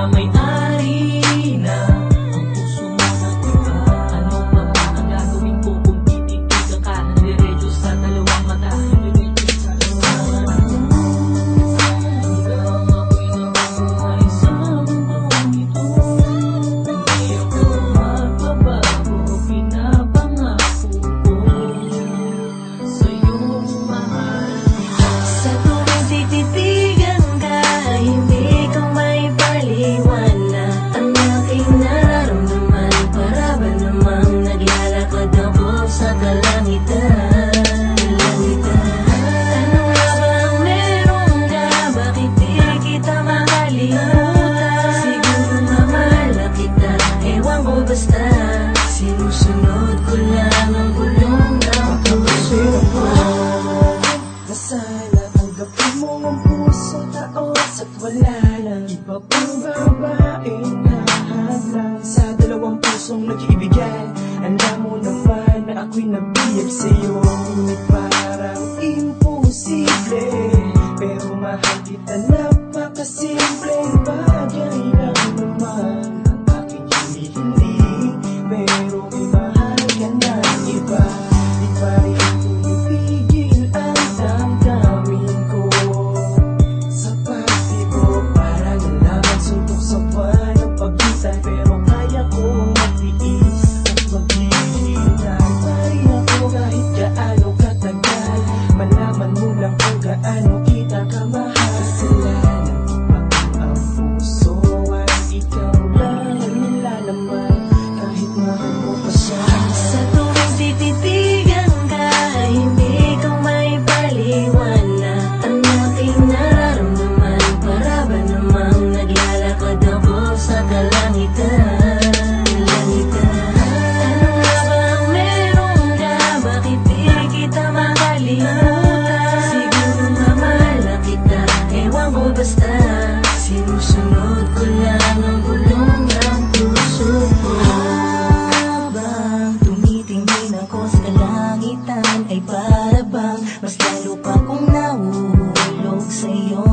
may-ari na ang puso mo na iba. Ano pa ba ang gagawin ko kung tititigan ka ng diretso sa dalawang mata? Diretso sa dalawang mata. Hanggang ako'y nabuhay sa mundong ito, hindi ako magbabago. Pinapangako ko sa'yong mahal kita. Sa tuwing tititigan ka, hindi ko may paliwanag ang aking nararamdaman. Para ba namang naglalakad ako sa kalangitan? Ano nga ba ang meron ka? Bakit di kita makalimutan? Siguro mamala kita, ewan ko basta. Sinusunod ko lang ang bulong ng puso ko. Na sana tanggapin mo ang puso taos at wala lang iba pang babaeng nahadlang sa dalawang pusong nag-iibigay. Alam mo naman na ako'y nabiyag sa'yo, ngunit parang imposible. Pero mahal kita, napakasimpleng bagay lang naman ang aking hinihiling. Pero may mahal ka ng iba, di pa rin tumipigil ang damdamin ko. Sa pagtibok, parang nalaman suntok sa buwan ng pagitan. Pero kaya kong matiis at maghihintay pa rin ako kahit gaano katagal. Malaman mo lang kung gaano kita kamahal. Kasalanan ko ba ang puso ay ikaw lang ang nilalaman kahit mahal mo pa siya. Sa tuwing tititigan ka, hindi ko may paliwanag ang aking nararamdaman. Para ba namang naglalakad ako sa kalangitan? Ano nga ba ang meron ka? Bakit di kita makalimutan? Siguro mamala kita, ewan ko basta. Sinusunod ko lang ang bulong ng puso ko. Habang tumitingin ako sa kalangitan, ay para bang mas lalo pa kong nahuhulog sa'yo.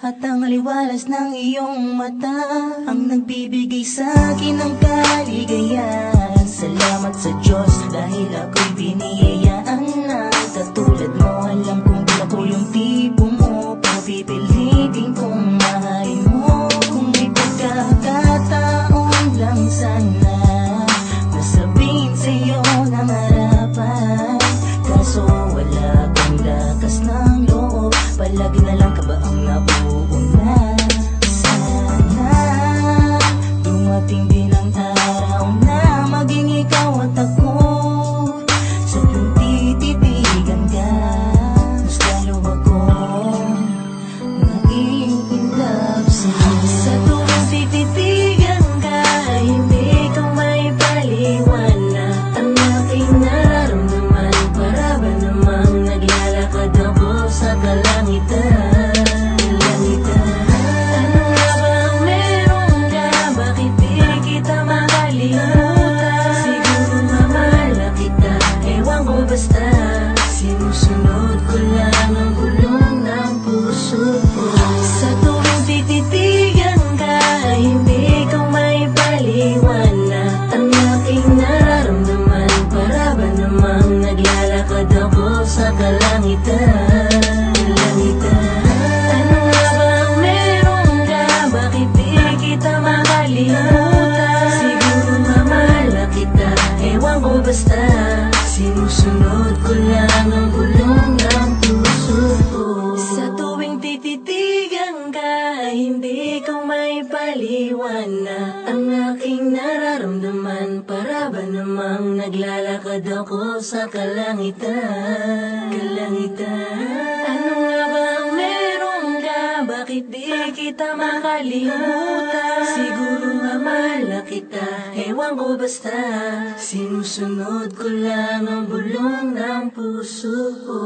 At ang aliwalas ng iyong mata ang nagbibigay sa'kin ng kaligayahan. Salamat sa Diyos dahil ako'y biniyayaan na katulad mo. Alam kong di ako yung tipo mo, papipilitin kong mahalin mo. Kung may pagkakataon lang sana nasabihin sa'yo ng harapan, kaso wala kang lakas ng loob. Palagi na lang ka ba ang nauuna? Sana dumating din ang araw na maging ikaw at ako. Sa tuwing tititigan ka, mas lalo akong nai-inlove sa'yo. Sa tuwing tititigan ka, hindi ko may paliwanag ang aking nararamdaman. Para ba namang naglalakad ako sa kalangitan? Ano nga ba ang meron ka? Bakit di kita makalimutan? Siguro mamala kita, ewan ko basta. Sinusunod ko lang ang bulong ng puso ko. Sa tuwing tititigan ka, hindi ko may paliwanag ang aking nararamdaman. Para ba namang naglalakad ako sa kalangitan? Ano nga ba ang meron ka? Bakit di kita makalimutan? Siguro mamala kita, ewan ko basta. Sinusunod ko lang ang bulong ng puso ko. Sa tuwing tititigan ka, hindi ko may paliwanag ang aking nararamdaman. Para ba namang naglalakad ako sa kalangitan? Ano nga ba ang meron ka? Bakit di kita makalimutan? Siguro mamala kita, ewan ko basta. Sinusunod ko lang ang bulong ng puso ko.